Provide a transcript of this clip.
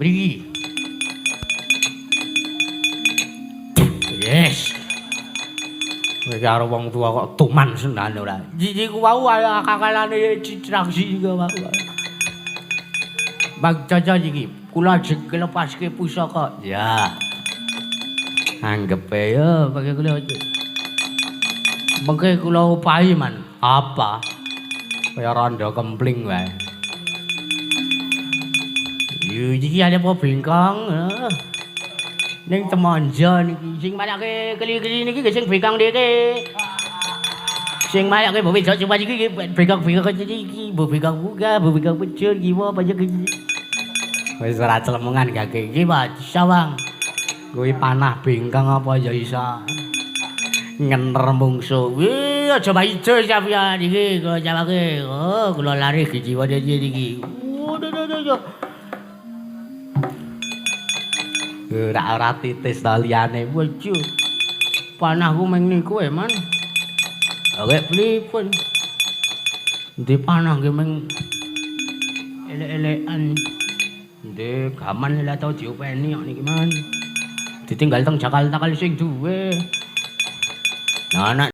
Mriki. Yes. Kowe karo wong tua kok tuman senan ora. Iki ku wau kakalane distraksi iki wau. Bang Caca iki, kula ajeng lepaske pusaka. Ya. Anggepe ya pakai kula. Mengke kula upahi man. Apa? Kaya randa kempling wae. Yo iki ada apa bengkong? Ning temonjo niki sing mayake keli-keli niki sing bengkong niki. Sing mayake mbok wedok cuma iki bengkong-bengkong iki, mbok bengkong buka, mbok bengkong pecul iki apa iki. Wis ora celemongan gake iki, Pak Sawang. Kuwi panah bengkong apa ya iso. Ngener mungsu. Wih, aja ijo sampeyan iki kok jawake. Oh, kula lari jiwa iki. Waduh. Ora titis ta liyane. Waduh. Panahku meng niku man. Oke, pripun? Ndi panah nggih meng elek-elekan. Ndek gaman lha tau diopeni kok niki man. Ditinggal teng Jakarta kali sing duwe. Nah,